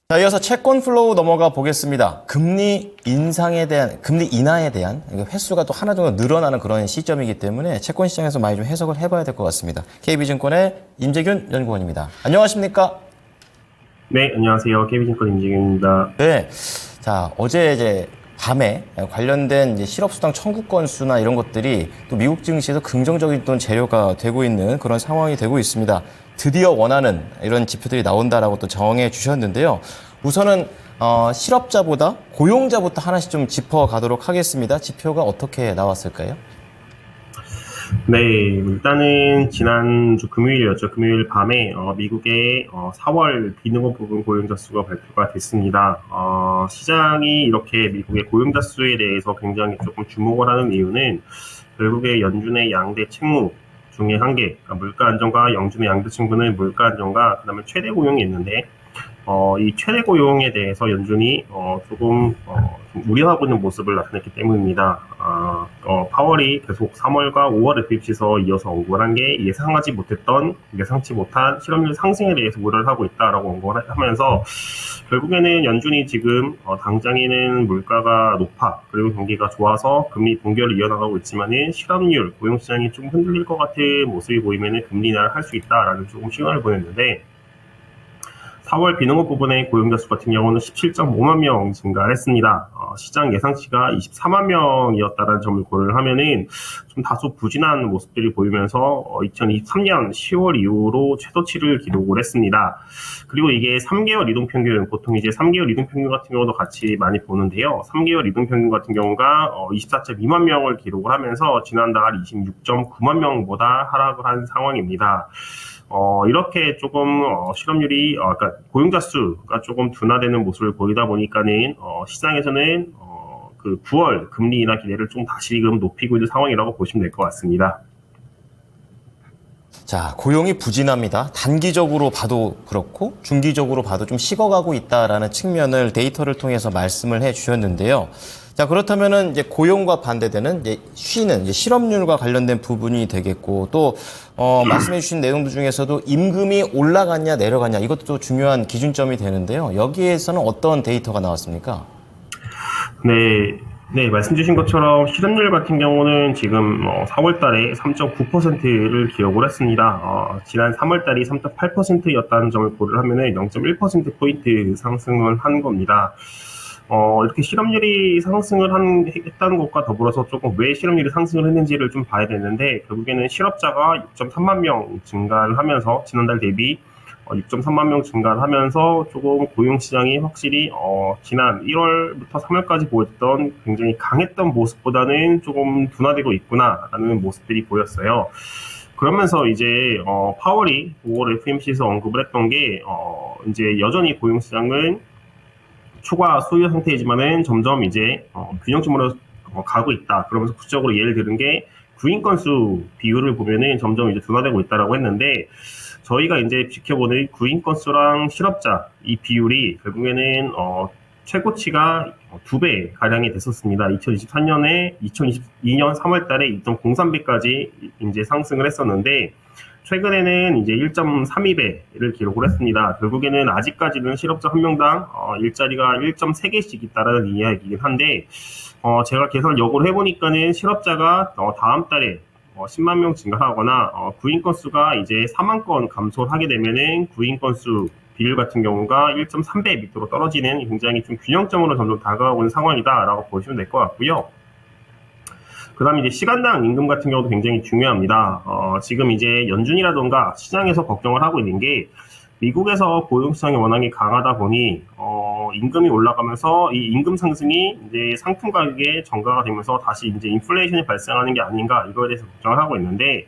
자, 이어서 채권 플로우 넘어가 보겠습니다. 금리 인하에 대한 횟수가 또 하나 정도 늘어나는 그런 시점이기 때문에 채권 시장에서 많이 좀 해석을 해봐야 될 것 같습니다. KB증권의 임재균 연구원입니다. 안녕하십니까? 네, 안녕하세요. KB증권 임지균입니다. 네. 자, 어제 이제 밤에 관련된 이제 실업수당 청구 건수나 이런 것들이 또 미국 증시에서 긍정적인 또 재료가 되고 있는 그런 상황이 되고 있습니다. 드디어 원하는 이런 지표들이 나온다라고 또 정해 주셨는데요. 우선은 실업자보다 고용자부터 하나씩 좀 짚어가도록 하겠습니다. 지표가 어떻게 나왔을까요? 네, 일단은 지난주 금요일이었죠. 금요일 밤에 미국의 4월 비농업 부분 고용자 수가 발표가 됐습니다. 시장이 이렇게 미국의 고용자 수에 대해서 굉장히 조금 주목을 하는 이유는 결국에 연준의 양대 책무 중에 한 개, 그러니까 물가 안정과 영준의 양대 책무는 물가 안정과 그다음에 최대 고용이 있는데 이 최대 고용에 대해서 연준이 조금 좀 우려하고 있는 모습을 나타냈기 때문입니다. 파월이 계속 3월과 5월 FOMC에서 이어서 언급을 한 게 예상치 못한 실업률 상승에 대해서 우려를 하고 있다라고 언급을 하면서 결국에는 연준이 지금 당장에는 물가가 높아 그리고 경기가 좋아서 금리 동결을 이어나가고 있지만은 실업률, 고용시장이 좀 흔들릴 것 같은 모습이 보이면은 금리 인하를 할 수 있다라는 조금 시그널을 보냈는데 4월 비농업 부분의 고용자 수 같은 경우는 17.5만 명 증가를 했습니다. 시장 예상치가 24만 명이었다는 점을 고려를 하면은 좀 다소 부진한 모습들이 보이면서 2023년 10월 이후로 최저치를 기록을 했습니다. 그리고 이게 3개월 이동평균, 보통 이제 3개월 이동평균 같은 경우도 같이 많이 보는데요. 3개월 이동평균 같은 경우가 24.2만 명을 기록을 하면서 지난달 26.9만 명보다 하락을 한 상황입니다. 이렇게 조금 실업률이 그러니까 고용자 수가 조금 둔화되는 모습을 보이다 보니까는 시장에서는 그 9월 금리 인하 기대를 좀 다시금 높이고 있는 상황이라고 보시면 될 것 같습니다. 자, 고용이 부진합니다. 단기적으로 봐도 그렇고 중기적으로 봐도 좀 식어가고 있다라는 측면을 데이터를 통해서 말씀을 해 주셨는데요. 자, 그렇다면은 이제 고용과 반대되는 이제 실업률과 관련된 부분이 되겠고 또 말씀해 주신 내용들 중에서도 임금이 올라갔냐 내려갔냐 이것도 또 중요한 기준점이 되는데요. 여기에서는 어떤 데이터가 나왔습니까? 네, 말씀 주신 것처럼 실업률 같은 경우는 지금 4월 달에 3.9%를 기록을 했습니다. 지난 3월 달이 3.8%였다는 점을 고려를 하면은 0.1%포인트 상승을 한 겁니다. 이렇게 실업률이 상승을 했다는 것과 더불어서 조금 왜 실업률이 상승을 했는지를 좀 봐야 되는데, 결국에는 실업자가 6.3만 명 증가를 하면서 지난달 대비 6.3만 명 증가를 하면서 조금 고용시장이 확실히 지난 1월부터 3월까지 보였던 굉장히 강했던 모습보다는 조금 둔화되고 있구나라는 모습들이 보였어요. 그러면서 이제 파월이 5월 FOMC에서 언급을 했던 게 이제 여전히 고용시장은 초과 소요 상태이지만은 점점 이제 균형점으로 가고 있다. 그러면서 구체적으로 예를 들은 게 구인 건수 비율을 보면은 점점 이제 둔화되고 있다라고 했는데, 저희가 이제 지켜보는 구인 건수랑 실업자 이 비율이 결국에는 최고치가 2배 가량이 됐었습니다. 2023년에 2022년 3월 달에 2.03배까지 이제 상승을 했었는데, 최근에는 이제 1.32배를 기록을 했습니다. 결국에는 아직까지는 실업자 한 명당 일자리가 1.3개씩 있다라는 이야기이긴 한데, 제가 계산을 역으로 해보니까는 실업자가 다음 달에 10만 명 증가하거나 구인 건수가 이제 4만 건 감소를 하게 되면은 구인 건수 비율 같은 경우가 1.3배 밑으로 떨어지는 굉장히 좀 균형점으로 점점 다가오고 있는 상황이다라고 보시면 될 것 같고요. 그 다음에 이제 시간당 임금 같은 경우도 굉장히 중요합니다. 지금 이제 연준이라던가 시장에서 걱정을 하고 있는 게, 미국에서 고용시장이 워낙에 강하다 보니 임금이 올라가면서 이 임금 상승이 이제 상품 가격에 전가가 되면서 다시 이제 인플레이션이 발생하는 게 아닌가, 이거에 대해서 걱정을 하고 있는데,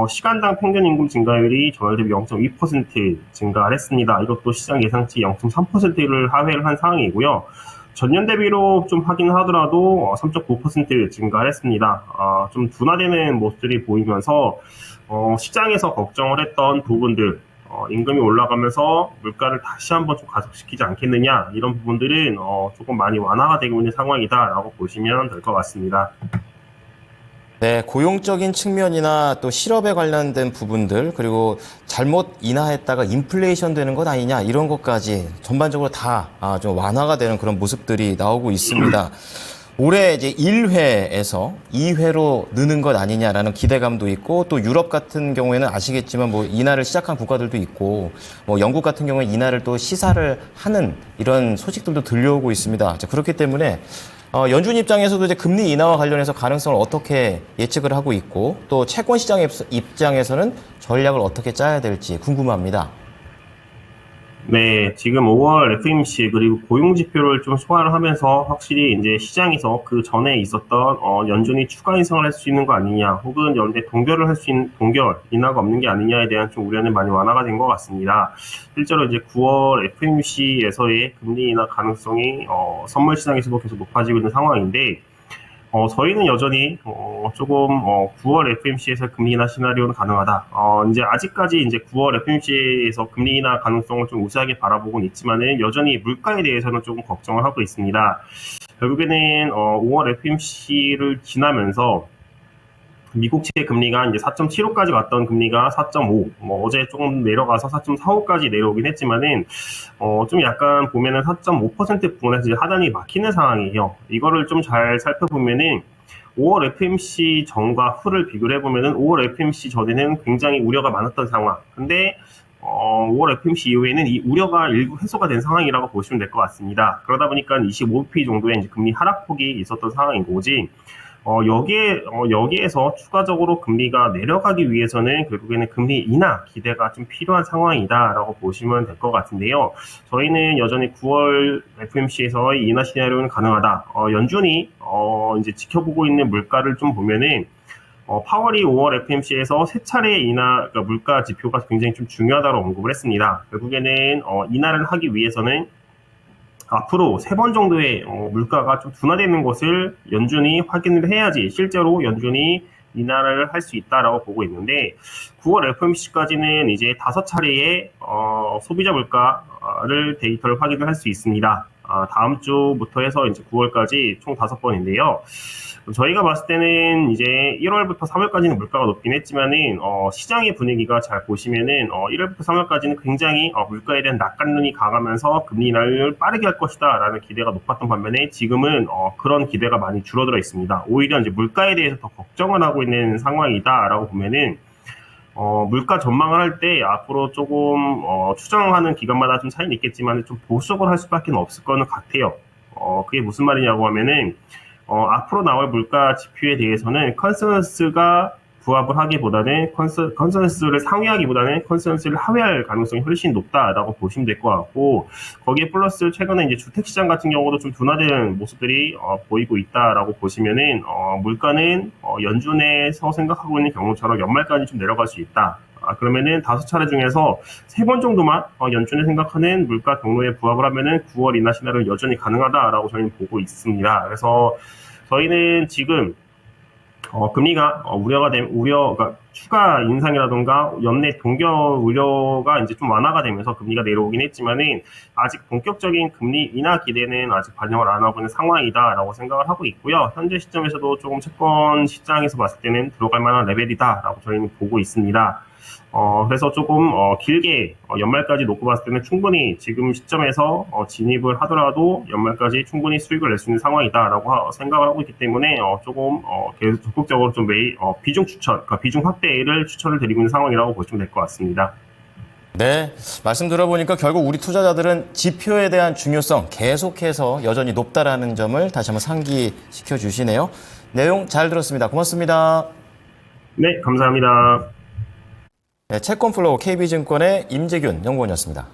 시간당 평균 임금 증가율이 전월 대비 0.2% 증가를 했습니다. 이것도 시장 예상치 0.3%를 하회를 한 상황이고요. 전년 대비로 좀 확인을 하더라도 3.9% 증가를 했습니다. 좀 둔화되는 모습들이 보이면서 시장에서 걱정을 했던 부분들, 임금이 올라가면서 물가를 다시 한번 좀 가속시키지 않겠느냐, 이런 부분들은 조금 많이 완화가 되고 있는 상황이다라고 보시면 될 것 같습니다. 네, 고용적인 측면이나 또 실업에 관련된 부분들, 그리고 잘못 인하했다가 인플레이션 되는 것 아니냐, 이런 것까지 전반적으로 다 좀 완화가 되는 그런 모습들이 나오고 있습니다. 올해 이제 1회에서 2회로 느는 것 아니냐라는 기대감도 있고, 또 유럽 같은 경우에는 아시겠지만 뭐 인하를 시작한 국가들도 있고, 뭐 영국 같은 경우에 인하를 또 시사를 하는 이런 소식들도 들려오고 있습니다. 자, 그렇기 때문에 연준 입장에서도 이제 금리 인하와 관련해서 가능성을 어떻게 예측을 하고 있고, 또 채권 시장 입장에서는 전략을 어떻게 짜야 될지 궁금합니다. 네, 지금 5월 FMC 그리고 고용 지표를 좀 소화를 하면서 확실히 이제 시장에서 그 전에 있었던 연준이 추가 인상을 할 수 있는 거 아니냐, 혹은 연대 동결을 할 수 있는 동결 인하가 없는 게 아니냐에 대한 좀 우려는 많이 완화가 된 것 같습니다. 실제로 이제 9월 FMC에서의 금리 인하 가능성이 선물 시장에서도 계속 높아지고 있는 상황인데. 저희는 여전히, 조금, 9월 FMC에서 금리 인하 시나리오는 가능하다. 이제 아직까지 이제 9월 FMC에서 금리 인하 가능성을 좀 우세하게 바라보고는 있지만은 여전히 물가에 대해서는 조금 걱정을 하고 있습니다. 결국에는, 5월 FMC를 지나면서 미국채 금리가 이제 4.75까지 갔던 금리가 4.5, 어제 조금 내려가서 4.45까지 내려오긴 했지만은, 좀 약간 보면은 4.5% 부분에서 이제 하단이 막히는 상황이에요. 이거를 좀 잘 살펴보면은, 5월 FMC 전과 후를 비교를 해보면은 5월 FMC 전에는 굉장히 우려가 많았던 상황. 근데 5월 FMC 이후에는 이 우려가 일부 해소가 된 상황이라고 보시면 될 것 같습니다. 그러다 보니까 25bp 정도의 이제 금리 하락폭이 있었던 상황인 거지. 여기에서 추가적으로 금리가 내려가기 위해서는 결국에는 금리 인하 기대가 좀 필요한 상황이다라고 보시면 될 것 같은데요. 저희는 여전히 9월 FMC에서의 인하 시나리오는 가능하다. 연준이, 이제 지켜보고 있는 물가를 좀 보면은, 파월이 5월 FMC에서 세 차례 인하, 그러니까 물가 지표가 굉장히 좀 중요하다고 언급을 했습니다. 결국에는, 인하를 하기 위해서는 앞으로 3번 정도의 물가가 좀 둔화되는 것을 연준이 확인을 해야지 실제로 연준이 인하를 할 수 있다라고 보고 있는데 9월 FOMC까지는 이제 5차례의 소비자 물가를 데이터를 확인을 할 수 있습니다. 다음 주부터 해서 이제 9월까지 총 5번인데요. 저희가 봤을 때는 이제 1월부터 3월까지는 물가가 높긴 했지만은 시장의 분위기가 잘 보시면은 1월부터 3월까지는 굉장히 물가에 대한 낙관론이 강하면서 금리 인하를 빠르게 할 것이다라는 기대가 높았던 반면에 지금은 그런 기대가 많이 줄어들어 있습니다. 오히려 이제 물가에 대해서 더 걱정을 하고 있는 상황이다라고 보면은 물가 전망을 할 때 앞으로 조금 추정하는 기간마다 좀 차이는 있겠지만 좀 보수적으로 할 수밖에 없을 거는 같아요. 그게 무슨 말이냐고 하면은 앞으로 나올 물가 지표에 대해서는 컨센서스가 부합을 하기보다는 컨센서스를 상회하기보다는 컨센서스를 하회할 가능성이 훨씬 높다라고 보시면 될 것 같고 거기에 플러스 최근에 이제 주택시장 같은 경우도 좀 둔화되는 모습들이 보이고 있다라고 보시면은 물가는 연준에서 생각하고 있는 경우처럼 연말까지 좀 내려갈 수 있다. 그러면은 5차례 중에서 3번 정도만 연준이 생각하는 물가 경로에 부합을 하면은 9월 인하 시나리오는 여전히 가능하다라고 저희는 보고 있습니다. 그래서 저희는 지금 금리가 그러니까 추가 인상이라던가 연내 동결 우려가 이제 좀 완화가 되면서 금리가 내려오긴 했지만은 아직 본격적인 금리 인하 기대는 아직 반영을 안 하고 있는 상황이다라고 생각을 하고 있고요. 현재 시점에서도 조금 채권 시장에서 봤을 때는 들어갈 만한 레벨이다라고 저희는 보고 있습니다. 그래서 조금 길게 연말까지 놓고 봤을 때는 충분히 지금 시점에서 진입을 하더라도 연말까지 충분히 수익을 낼 수 있는 상황이다라고 생각을 하고 있기 때문에 조금 계속 적극적으로 좀 비중 추천, 그러니까 비중 확대를 추천을 드리고 있는 상황이라고 보시면 될 것 같습니다. 네, 말씀 들어보니까 결국 우리 투자자들은 지표에 대한 중요성 계속해서 여전히 높다라는 점을 다시 한번 상기시켜 주시네요. 내용 잘 들었습니다. 고맙습니다. 네, 감사합니다. 네, 채권플로우 KB증권의 임재균 연구원이었습니다.